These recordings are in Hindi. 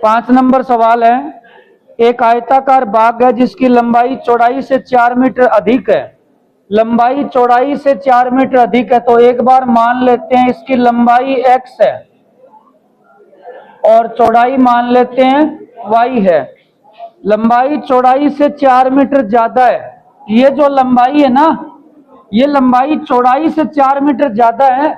5 नंबर सवाल है, एक आयताकार बाग है जिसकी लंबाई चौड़ाई से 4 मीटर अधिक है। लंबाई चौड़ाई से 4 मीटर अधिक है, तो एक बार मान लेते हैं इसकी लंबाई x है और चौड़ाई मान लेते हैं y है। लंबाई चौड़ाई से 4 मीटर ज्यादा है। ये जो लंबाई है ना, ये लंबाई चौड़ाई से 4 मीटर ज्यादा है।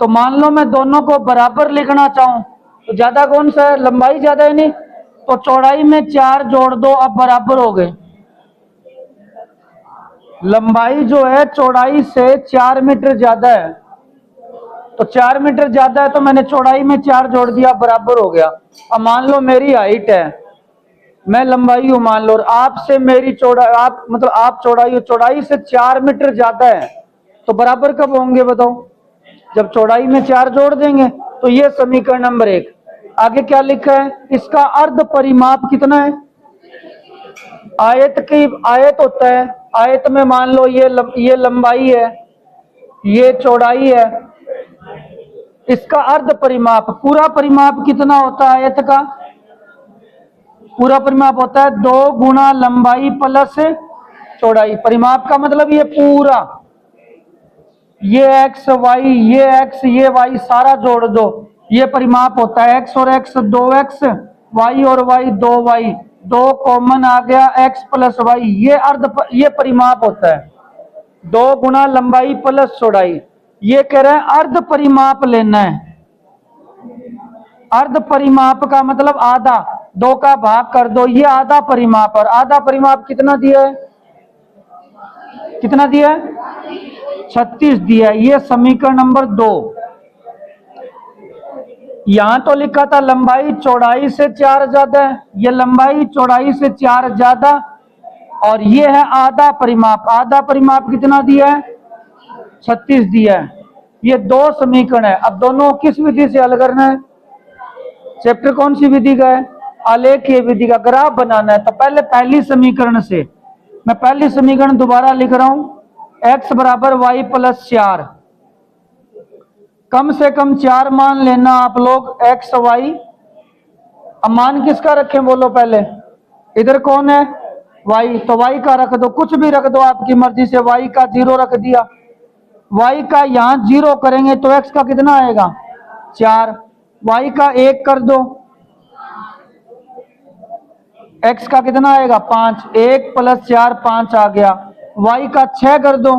तो मान लो मैं दोनों को बराबर लिखना चाहूं तो ज्यादा कौन सा है? लंबाई ज्यादा है नहीं, तो चौड़ाई में 4 जोड़ दो, अब बराबर हो गए। लंबाई जो है चौड़ाई से 4 मीटर ज्यादा है, तो 4 मीटर ज्यादा है तो मैंने चौड़ाई में 4 जोड़ दिया, बराबर हो गया। अब मान लो मेरी हाइट है, मैं लंबाई हूं मान लो, और आपसे मेरी चौड़ाई, आप मतलब आप चौड़ाई हो, चौड़ाई से 4 मीटर ज्यादा है, तो बराबर कब होंगे बताओ? जब चौड़ाई में 4 जोड़ देंगे। तो ये समीकरण नंबर 1। आगे क्या लिखा है? इसका अर्ध परिमाप कितना है? आयत होता है, आयत में मान लो ये लंबाई है, ये चौड़ाई है। इसका अर्ध परिमाप, पूरा परिमाप कितना होता है आयत का? पूरा परिमाप होता है 2 गुना लंबाई प्लस चौड़ाई। परिमाप का मतलब ये पूरा, ये x y, ये x ये y सारा जोड़ दो, ये परिमाप होता है। x और x 2x, y और y 2y, 2 कॉमन आ गया, x प्लस y, ये परिमाप होता है। 2 गुना लंबाई प्लस चौड़ाई। ये कह रहे हैं अर्ध परिमाप लेना है। अर्ध परिमाप का मतलब आधा, 2 का भाग कर दो, ये आधा परिमाप। और आधा परिमाप कितना दिया है? कितना दिया है? 36 दिया है। ये समीकरण नंबर 2। यहां तो लिखा था लंबाई चौड़ाई से 4 ज्यादा है, ये लंबाई चौड़ाई से 4 ज्यादा, और ये है आधा परिमाप। आधा परिमाप कितना दिया है? 36 दिया है। ये 2 समीकरण है। अब दोनों किस विधि से हल करना है? चैप्टर कौन सी विधि का है? आलेखीय विधि का। ग्राफ बनाना है तो पहले पहली समीकरण से, मैं पहली समीकरण दोबारा लिख रहा हूं, x बराबर y प्लस 4। कम से कम 4 मान लेना आप लोग, x y। अब मान किसका रखें बोलो पहले? इधर कौन है? y, तो y का रख दो, कुछ भी रख दो आपकी मर्जी से। y का 0 रख दिया, y का यहां 0 करेंगे तो x का कितना आएगा? 4। y का 1 कर दो, x का कितना आएगा? 5। 1 प्लस 4 5 आ गया। y का 6 कर दो,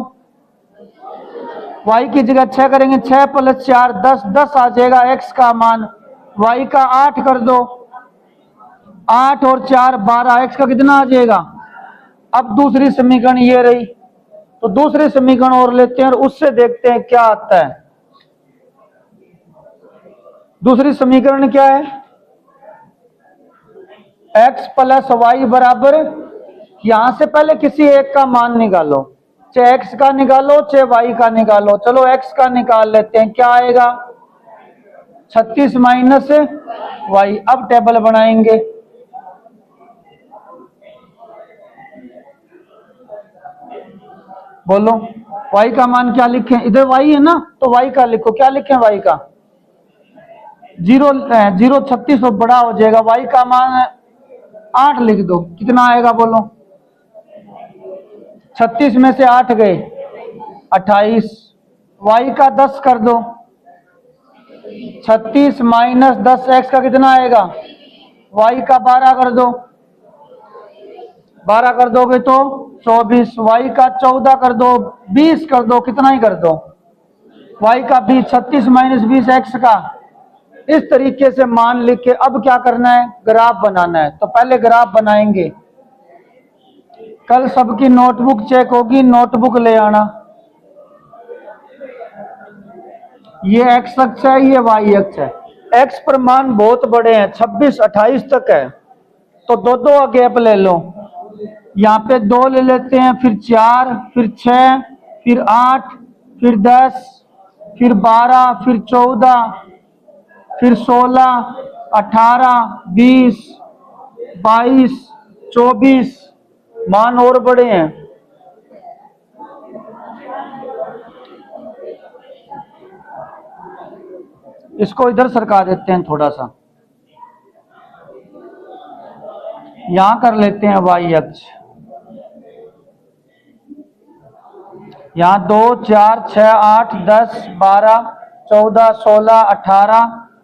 y की जगह 6 करेंगे, 6 प्लस 4 10, 10 आ जाएगा x का मान। y का 8 कर दो, 8 और 4 12, x का कितना आ जाएगा? अब दूसरी समीकरण ये रही, तो दूसरी समीकरण और लेते हैं और उससे देखते हैं क्या आता है। दूसरी समीकरण क्या है? x प्लस वाई बराबर, यहां से पहले किसी एक का मान निकालो, चाहे x का निकालो चाहे y का निकालो। चलो x का निकाल लेते हैं, क्या आएगा? 36 माइनस y। अब टेबल बनाएंगे, बोलो y का मान क्या लिखें? इधर y है ना, तो y का लिखो। क्या लिखें y का? 0 36 तो बड़ा हो जाएगा, y का मान 8 लिख दो। कितना आएगा बोलो? 36 में से 8 गए 28। y का 10 कर दो, 36 माइनस 10, x का कितना आएगा? y का 12 कर दो, 12 कर दोगे तो 24। y का 14 कर दो, 20 कर दो, कितना ही कर दो? y का 20। 36 माइनस 20 x का। इस तरीके से मान लिख के अब क्या करना है? ग्राफ बनाना है। तो पहले ग्राफ बनाएंगे। कल सबकी नोटबुक चेक होगी, नोटबुक ले आना। ये x अक्ष है, ये y अक्ष है। x पर मान बहुत बड़े हैं, 26 28 तक है, तो दो गैप ले लो। यहाँ पे 2 ले लेते हैं, फिर 4, फिर 6, फिर 8, फिर 10, फिर 12, फिर 14, फिर 16, 18, 20, 22, 24। मान और बड़े हैं। इसको इधर सरका देते हैं थोड़ा सा। यहां कर लेते हैं y अक्ष। यहाँ 2 4 6 8 10 12 14 16 18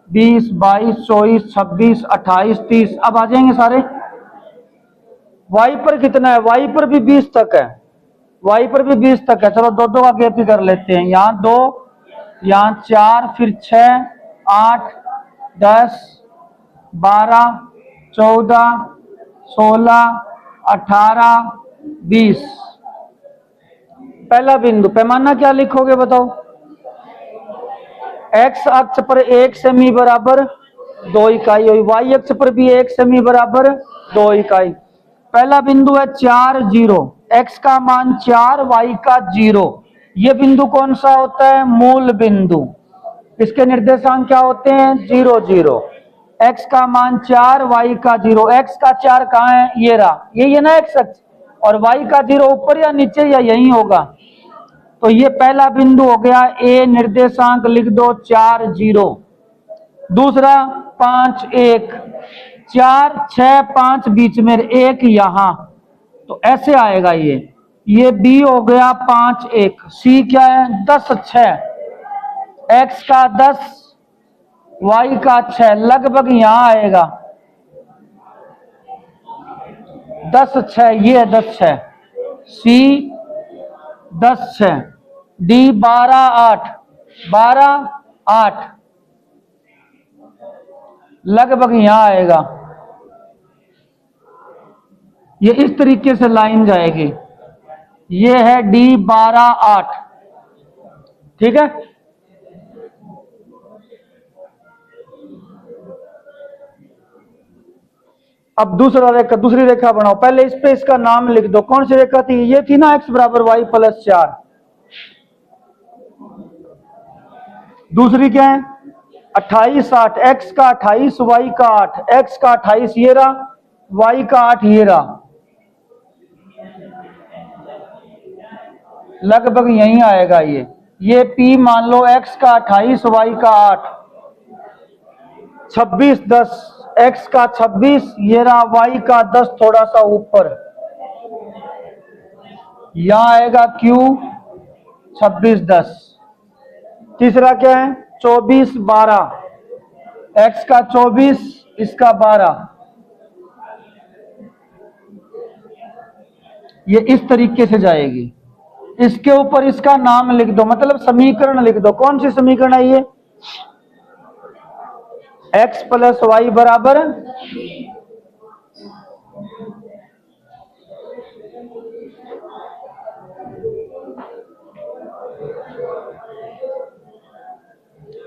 20 22 24 26 28 30 अब आ जाएंगे सारे। y पर कितना है? y पर भी 20 तक है, y पर भी 20 तक है। चलो दो दो का गैप ही कर लेते हैं। यहाँ 2, यहाँ 4, फिर 6 8 10 12 14 16 18 20। पहला बिंदु, पैमाना क्या लिखोगे बताओ? x अक्ष पर 1 सेमी बराबर 2 इकाई, और y अक्ष पर भी 1 सेमी बराबर 2 इकाई। पहला बिंदु है 4 0, x का मान 4 y का 0। ये बिंदु कौन सा होता है? मूल बिंदु। इसके निर्देशांक क्या होते हैं? 0 0। x का मान 4 y का 0। x का 4 कहाँ है? ये रहा, ये ना x अक्ष, और y का 0 ऊपर या नीचे या यही होगा। तो ये पहला बिंदु हो गया A, निर्देशांक लिख दो 4 0। दूसरा 5 1, 4 6 5 बीच में 1 यहां, तो ऐसे आएगा ये B हो गया 5 1। C क्या है? 10 6, x का 10 y का 6, लगभग यहां आएगा 10 6, ये है 10 6। C 10 6, D 12 8, 12 8, लगभग यहां आएगा। ये इस तरीके से लाइन जाएगी। ये है D 12 8, ठीक है। अब दूसरी रेखा बनाओ। पहले इस पे इसका नाम लिख दो। कौन सी रेखा थी? ये थी ना x बराबर y प्लस 4। दूसरी क्या है? 28 8, x का 28 y का 8, x का 28 ये रहा, y का 8 ये रहा, लगभग यहीं आएगा ये P मान लो, x का 28 y का 8, 26 10, x का 26 ये रहा, y का 10 थोड़ा सा ऊपर, यहां आएगा Q 26 10। तीसरा क्या है? 24 12, x का 24 इसका 12, ये इस तरीके से जाएगी। इसके ऊपर इसका नाम लिख दो, मतलब समीकरण लिख दो। कौन सी समीकरण है ये? x प्लस वाई बराबर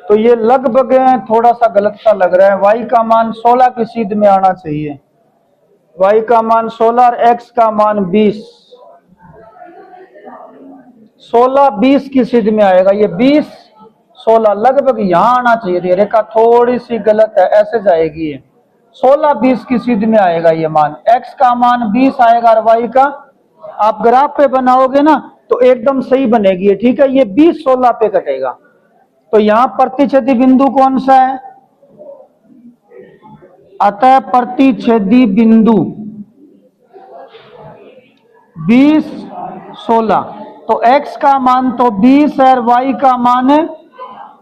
तो ये लगभग थोड़ा सा गलत सा लग रहा है। y का मान 16 की सीध में आना चाहिए, y का मान 16 और x का मान 20, 16 20 की सीध में आएगा। ये 20 16 लगभग यहां आना चाहिए थी। रेखा थोड़ी सी गलत है, ऐसे जाएगी ये 16 20 की सीध में आएगा ये मान। x का मान 20 आएगा और y का, आप ग्राफ पे बनाओगे ना तो एकदम सही बनेगी, ठीक है। ये 20 16 पे कटेगा। तो यहां प्रतिच्छेदी बिंदु कौन सा है? अतः प्रतिच्छेदी बिंदु 20 16। तो x का मान तो 20 है और y का मान है,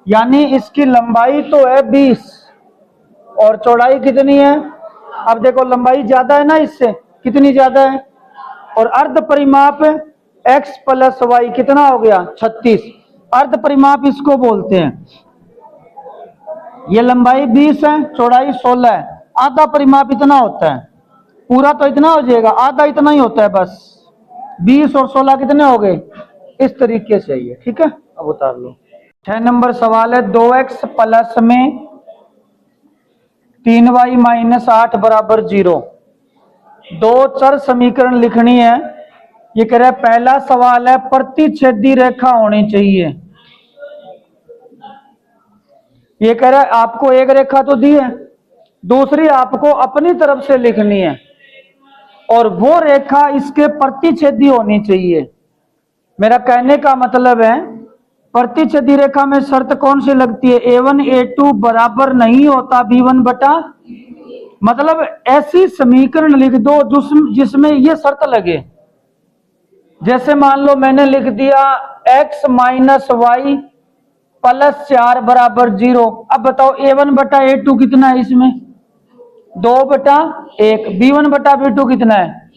यानी इसकी लंबाई तो है 20 और चौड़ाई कितनी है? अब देखो लंबाई ज्यादा है ना इससे, कितनी ज्यादा है? और अर्ध परिमाप x प्लस वाई कितना हो गया? 36। अर्ध परिमाप इसको बोलते हैं। ये लंबाई 20 है, चौड़ाई 16 है। आधा परिमाप इतना होता है, पूरा तो इतना हो जाएगा, आधा इतना ही होता है बस। 20 और 16 कितने हो गए? इस तरीके से ये, ठीक है। अब उतार लो। 6 नंबर सवाल है, 2x प्लस में 3y माइनस 8 बराबर 0। दो चर समीकरण लिखनी है। ये कह रहा है, पहला सवाल है प्रतिच्छेदी रेखा होनी चाहिए। ये कह रहा है आपको एक रेखा तो दी है, दूसरी आपको अपनी तरफ से लिखनी है और वो रेखा इसके प्रतिच्छेदी होनी चाहिए। मेरा कहने का मतलब है प्रतिच्छेदी रेखा में शर्त कौन सी लगती है? a1 a2 बराबर नहीं होता b1 बटा, मतलब ऐसी समीकरण लिख दो जिसमें ये शर्त लगे। जैसे मान लो मैंने लिख दिया x माइनस वाई प्लस 4 बराबर 0। अब बताओ a1 बटा a2 कितना है इसमें? 2/1। b1 बटा b2 कितना है?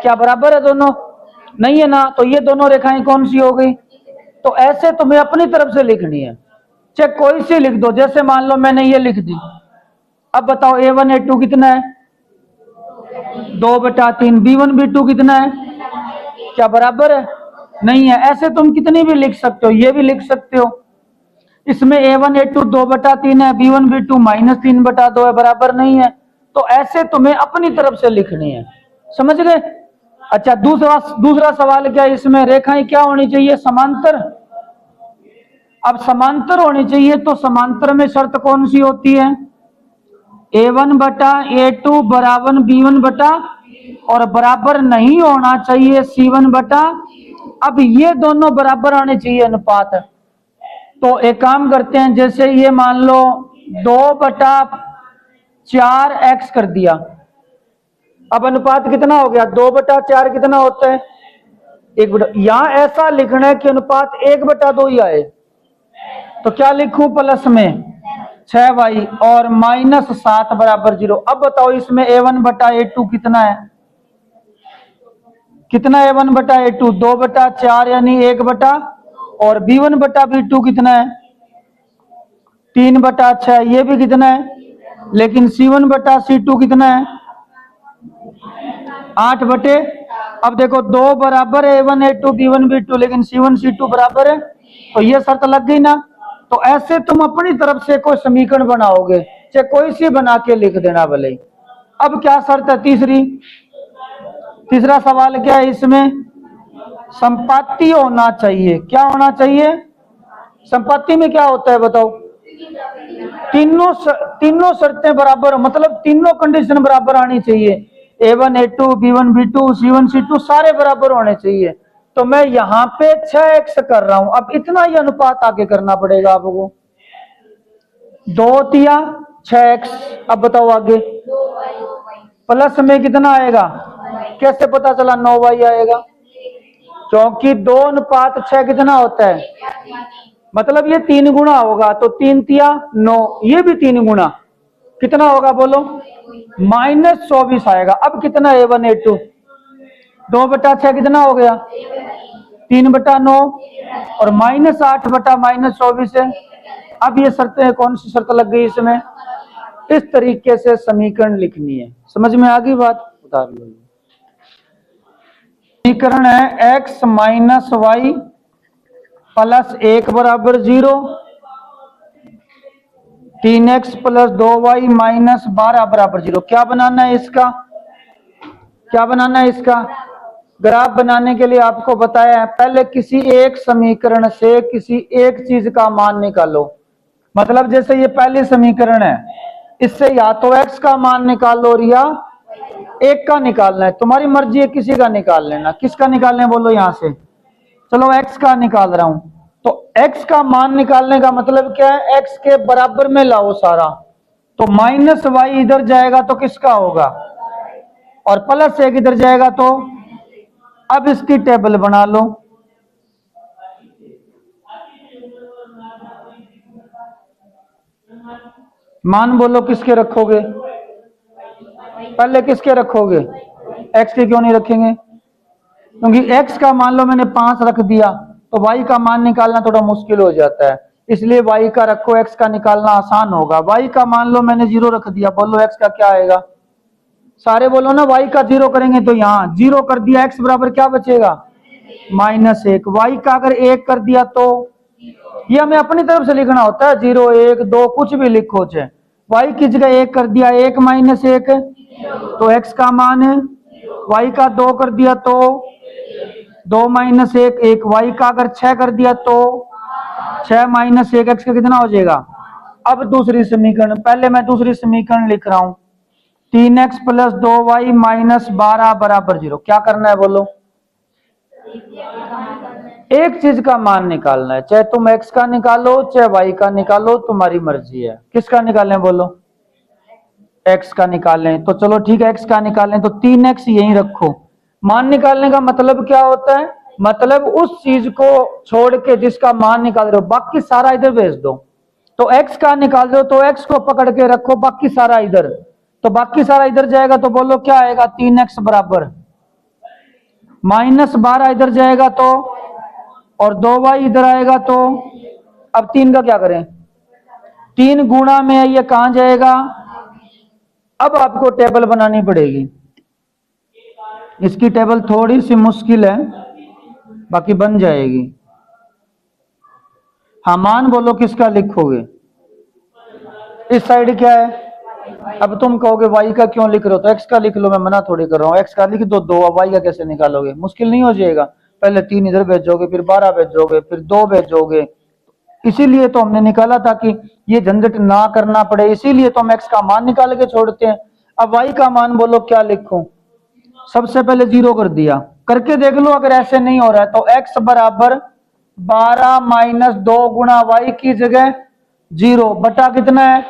क्या बराबर है दोनों? नहीं है ना। तो ये दोनों रेखाएं कौन सी हो गई? तो ऐसे तुम्हें अपनी तरफ से लिखनी है, चाहे कोई सी लिख दो। जैसे मान लो मैंने ये लिख दी। अब बताओ a1 a2 कितना है? 2/3। b1 b2 कितना है? क्या बराबर है? नहीं है। ऐसे तुम कितनी भी लिख सकते हो, ये भी लिख सकते हो। इसमें a1 a2 2/3 है, b1 b2 -3/2 है, बराबर नहीं है। तो ऐसे तुम्हें अपनी तरफ से लिखनी है। समझ गए? अच्छा, दूसरा सवाल क्या है इसमें? रेखाएं क्या होनी चाहिए? समांतर। अब समांतर होनी चाहिए तो समांतर में शर्त कौन सी होती है? a1 बटा a2 बराबर b1 बटा, और बराबर नहीं होना चाहिए c1 बटा। अब ये दोनों बराबर आने चाहिए अनुपात। तो एक काम करते हैं, जैसे ये मान लो 2/4x कर दिया। अब अनुपात कितना हो गया? 2/4 कितना होता है? 1/। यहां ऐसा लिखना है कि अनुपात 1/2 ही आए। तो क्या लिखूं? प्लस में 6y और -7 बराबर 0। अब बताओ इसमें a1 बटा a2 कितना है? कितना a1 बटा a2? 2/4 यानी 1/, और b1 बटा b2 कितना है? 3/6। ये भी कितना है? लेकिन c1 बटा c2 कितना है? 8/। अब देखो 2 बराबर है a1 a2 b1 b2, लेकिन c1 c2 बराबर है। तो ये शर्त लग गई ना। तो ऐसे तुम अपनी तरफ से कोई समीकरण बनाओगे, चाहे कोई सी बना के लिख देना भले। अब क्या शर्त है? तीसरा सवाल क्या है इसमें? संपाती होना चाहिए। क्या होना चाहिए? संपाती में क्या होता है बताओ? तीनों शर्तें बराबर, मतलब तीनों कंडीशन बराबर आनी चाहिए। a1 a2 b1 b2 c1 c2 सारे बराबर होने चाहिए। तो मैं यहां पे 6x कर रहा हूं। अब इतना ही अनुपात आगे करना पड़ेगा आपको। 2 तिया 6x। अब बताओ आगे प्लस में कितना आएगा? कैसे पता चला 9y आएगा? क्योंकि 2/6 कितना होता है? मतलब ये 3 गुना होगा। तो 3 तिया 9, ये भी 3 गुना कितना होगा बोलो? -24 आएगा। अब कितना a1 a2? 2/6 कितना हो गया? 3/9, और -8 बटा -24 है। अब ये शर्तें कौन सी शर्त लग गई इसमें? इस तरीके से समीकरण लिखनी है। समझ में आ गई बात? बता दो। समीकरण है x माइनस वाई प्लस 1 बराबर 0, 3x प्लस 2y माइनस 12 बराबर 0। क्या बनाना है इसका? क्या बनाना है इसका? ग्राफ बनाने के लिए आपको बताया है, पहले किसी एक समीकरण से किसी एक चीज का मान निकालो। मतलब जैसे ये पहली समीकरण है, इससे या तो x का मान निकाल लो या 1 का निकालना है। तुम्हारी मर्जी है, किसी का निकाल लेना। किसका निकालना है बोलो? यहां से चलो x का निकाल रहा हूं। तो x का मान निकालने का मतलब क्या है? x के बराबर में लाओ सारा। तो -y इधर जाएगा तो किसका होगा? और +1 इधर जाएगा तो। अब इसकी टेबल बना लो। मान बोलो किसके रखोगे? पहले किसके रखोगे? x के क्यों नहीं रखेंगे? क्योंकि x का मान लो मैंने 5 रख दिया तो y का मान निकालना थोड़ा मुश्किल हो जाता है, इसलिए y का रखो, x का निकालना आसान होगा। y का मान लो मैंने 0 रख दिया, बोलो x का क्या आएगा? सारे बोलो ना। y का 0 करेंगे तो यहाँ 0 कर दिया, x बराबर क्या बचेगा? -1। y का अगर 1 कर दिया तो ये हमें अपनी तरफ से लिखना होता है। 0 1 2 कुछ भी लिखो। चाहे y की जगह 1 कर दिया, 1 -1 तो x का मान है। y का 2 कर दिया तो 2 -1 1। y का अगर 6 कर दिया तो 6 -1 x का कितना हो जाएगा? अब दूसरी समीकरण, पहले मैं दूसरी समीकरण लिख रहा हूं। 3x प्लस 2y माइनस 12 बराबर 0। क्या करना है बोलो? एक चीज का मान निकालना है, चाहे तुम x का निकालो चाहे y का निकालो, तुम्हारी मर्जी है। किसका निकालें बोलो? एक्स का निकालें, तो चलो ठीक है एक्स का निकालें, तो 3x यहीं रखो। मान निकालने का मतलब क्या होता है, मतलब उस चीज को छोड़ के जिसका मान निकाल रहे हो बाकी सारा इधर भेज दो। तो x का निकाल रहे हो तो x को पकड़ के रखो, बाकी सारा इधर, तो बाकी सारा इधर जाएगा तो बोलो क्या आएगा, 3x बराबर -12 इधर जाएगा तो, और 2y इधर आएगा तो, अब 3 का क्या करें, 3 गुणा में है, ये कहां जाएगा। अब आपको टेबल बनानी पड़ेगी, इसकी टेबल थोड़ी सी मुश्किल है, बाकी बन जाएगी। हाँ मान बोलो किसका लिखोगे, इस साइड क्या है, अब तुम कहोगे y का क्यों लिख रहे हो, तो x का लिख लो, मैं मना थोड़ी कर रहा हूँ, x का लिख दो 2, अब y का कैसे निकालोगे, मुश्किल नहीं हो जाएगा, पहले 3 इधर भेजोगे, फिर 12 भेजोगे, फिर 2 भेजोगे, इसीलिए तो हमने निकाला ताकि ये झंझट ना करना पड़े, इसीलिए तो हम x का मान निकाल के छोड़ते हैं। अब y का मान बोलो क्या लिखूं, सबसे पहले 0 कर दिया, करके देख लो, अगर ऐसे नहीं हो रहा है तो x बराबर 12 - 2 गुणा y की जगह 0 बटा कितना है,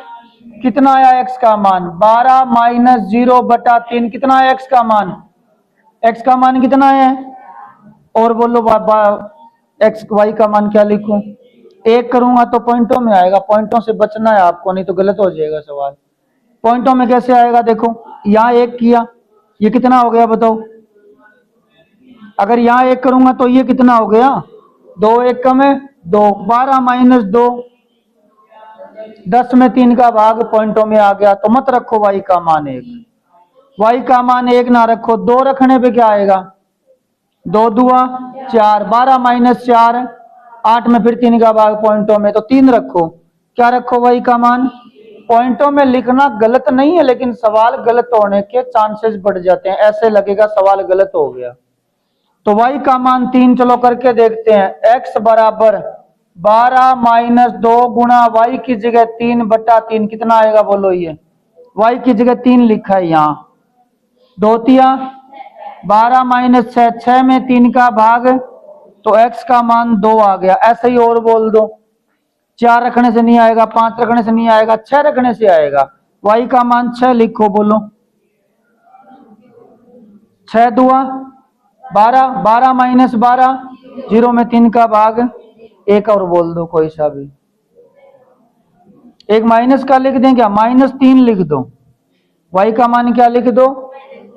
कितना आया x का मान, 12 - 0 बटा 3, कितना है x का मान, x का मान कितना है, और बोलो x y का मान क्या लिखूं, एक करूंगा तो पॉइंटों में आएगा, पॉइंटों से बचना है आपको, नहीं तो गलत हो जाएगा सवाल। पॉइंटों में कैसे आएगा, देखो यहां एक किया, ये कितना हो गया बताओ, अगर यहां एक करूंगा तो ये कितना हो गया, 2 1 कम है 2, 12 - 2, 10 में 3 का भाग पॉइंटों में आ गया, तो मत रखो y का मान 1, y का मान 1 ना रखो, 2 रखने पे क्या आएगा, 2 दूआ 4, 12 - 4, 8 में फिर 3 का भाग पॉइंटों में, तो 3 रखो, क्या रखो y का मान, पॉइंटों में लिखना गलत नहीं है, लेकिन सवाल गलत होने के चांसेस बढ़ जाते हैं, ऐसे लगेगा सवाल गलत हो गया। तो y का मान 3, चलो करके देखते हैं, x बराबर 12 - 2 गुणा y की जगह 3 बटा 3, कितना आएगा बोलो, ये y की जगह 3 लिखा है यहाँ, 2 तिया 12 - 6, 6 में 3 का भाग, तो x का मान 2 आ गया। ऐसे ही और बोल दो, 4 रखने से नहीं आएगा, 5 रखने से नहीं आएगा, 6 रखने से आएगा, y का मान 6 लिखो, बोलो 6 दुआ 12, 12 - 12, 0 में 3 का भाग, एक और बोल दो कोई सा भी, एक माइनस का लिख दें क्या, -3 लिख दो, y का मान क्या लिख दो।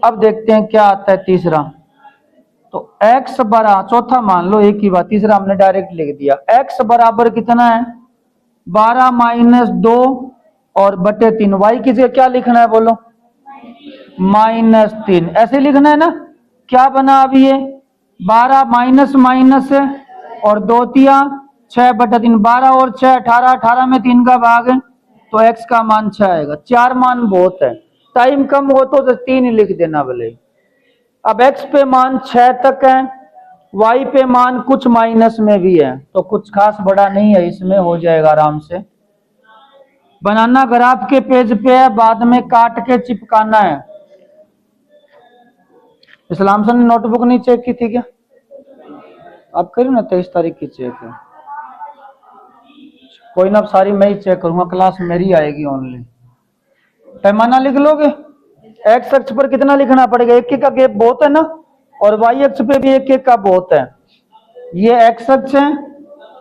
अब देखते हैं क्या आता है तीसरा, तो x बराबर, चौथा मान लो एक ही बात, तीसरा हमने डायरेक्ट लिख दिया, x बराबर कितना है 12 - 2 और बटे 3, y की जगह क्या लिखना है बोलो, -3, ऐसे लिखना है ना, क्या बना अभी ये 12 माइनस माइनस और 2 तिया 6 बटा 3, 12 और 6 18, 18 में 3 का भाग, तो x का मान 6 आएगा। 4 मान बहुत है, टाइम कम हो तो 3 ही लिख देना भले। अब x पे मान 6 तक है, y पे मान कुछ माइनस में भी है, तो कुछ खास बड़ा नहीं है, इसमें हो जाएगा आराम से। बनाना ग्राफ के पेज पे है, बाद में काट के चिपकाना है। इस्लाम सर ने नोटबुक नहीं चेक की थी क्या, आप करिए ना, 23 तारीख की चेक है, कोई ना, अब सारी मैं ही चेक करूंगा, क्लास मेरी आएगी ओनली। पैमाना लिख लोगे, एक्स अक्ष पर कितना लिखना पड़ेगा, 1 का गैप बहुत है ना, और वाई अक्ष पे भी 1 का बहुत है, ये एक्स अक्ष है,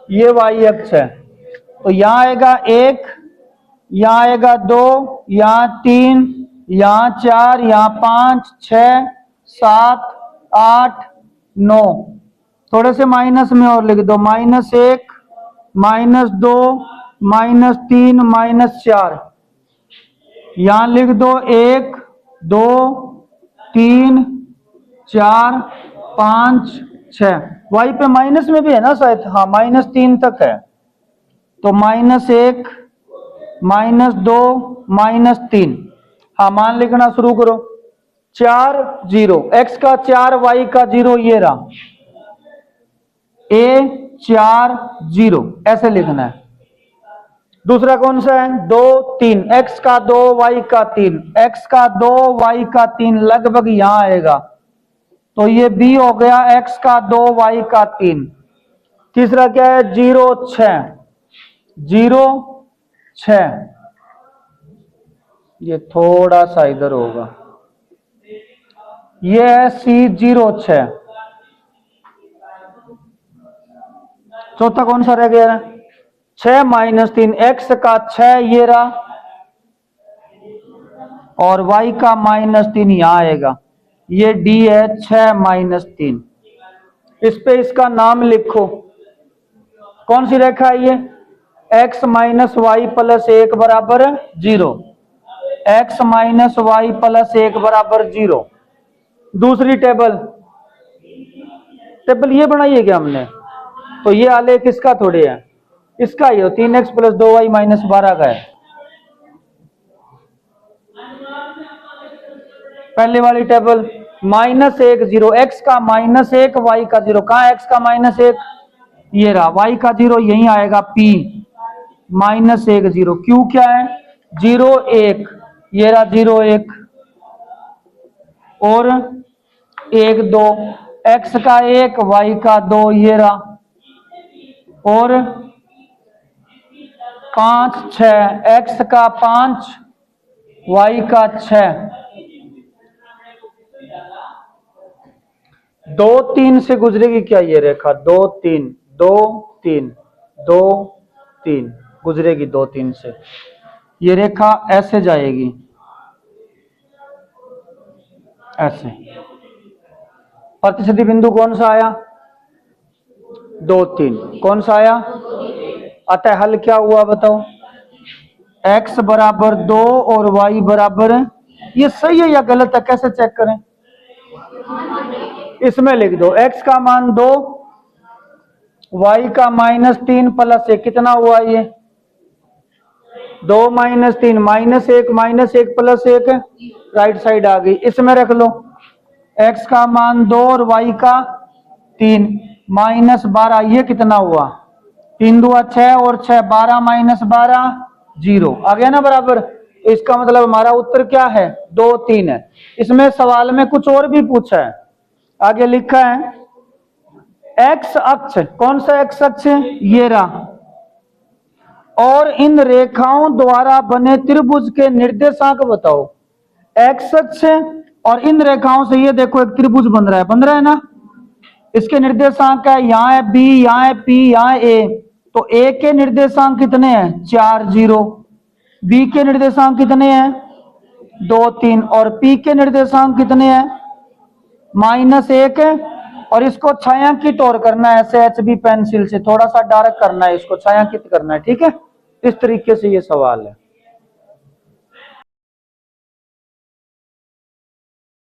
ये वाई अक्ष है, तो यहाँ आएगा 1, यहाँ आएगा 2, यहाँ 3, यहाँ 4, यहाँ 5, 6, 7, 8, 9, थोड़े से माइनस में और लिख दो, -1, -2, -3, -4, यहां लिख दो 1 2 3 4 5 6, वाई पे माइनस में भी है ना शायद, हाँ -3 तक है, तो -1 -2 -3, हाँ मान लिखना शुरू करो, 4 0, x का 4 y का 0, ये रहा a 4 0, ऐसे लिखना है। दूसरा कौन सा है, 2 3, x का 2 y का 3, x का 2 y का 3 लगभग यहां आएगा, तो ये b हो गया, x का 2 y का 3। तीसरा क्या है, 0 6, 0 6, ये थोड़ा सा इधर होगा। ये है C06। चौथा कौन सा रह गया? 6 माइनस 3, एक्स का 6 ये रहा, और y का -3 यहां आएगा। ये d है 6 माइनस 3। इस पे इसका नाम लिखो। कौन सी रेखा है ये? x माइनस वाई प्लस 1 बराबर 0। x माइनस वाई प्लस 1 बराबर 0। दूसरी टेबल ये बनाई है क्या हमने? तो ये आलेख किसका थोड़े है? इसका ही हो। 3x प्लस 2y माइनस 12 का है। पहले वाली टेबल -1 0, x का -1 y का 0। कहां x का -1? ये रहा। y का 0 यही आएगा p -1 0। q क्या है? 0 1। ये रहा 0 1 और 1 2। x का 1 y का 2 ये रहा, और 5 6। x का 5 y का 6। 2 3 से गुजरेगी क्या ये रेखा? 2 3 2 3 2 3 गुजरेगी 2 3 से। ये रेखा ऐसे जाएगी, ऐसे। प्रतिच्छेदी बिंदु कौन सा आया? 2 3। कौन सा आया? अतः हल क्या हुआ बताओ? x बराबर 2 और y बराबर, ये सही है या गलत है? कैसे चेक करें? इसमें लिख दो x का मान 2, y का -3 प्लस 1। कितना हुआ ये? 2 - 3 -1 प्लस 1 राइट साइड आ गई। इसमें रख लो x का मान 2 और y का 3 -12। ये कितना हुआ? 3 2 6 और 6 12 -12 0 आ गया ना बराबर। इसका मतलब हमारा उत्तर क्या है? 2 3 है। इसमें सवाल में कुछ और भी पूछा है। आगे लिखा है x अक्ष। कौन सा x अक्ष? ये रहा। और इन रेखाओं द्वारा बने त्रिभुज के निर्देशांक बताओ। x अक्ष और इन रेखाओं से ये देखो एक त्रिभुज बन रहा है ना। इसके निर्देशांक है, यहाँ है b, यहाँ है p, यहाँ है a। तो a के निर्देशांक कितने हैं? 4 0। b के निर्देशांक कितने हैं? 2 3। और p के निर्देशांक कितने हैं? -1। और इसको छायांकित और करना है ऐसे HB पेंसिल से, थोड़ा सा डार्क करना है, इसको छायांकित करना है। ठीक है, इस तरीके से ये सवाल है।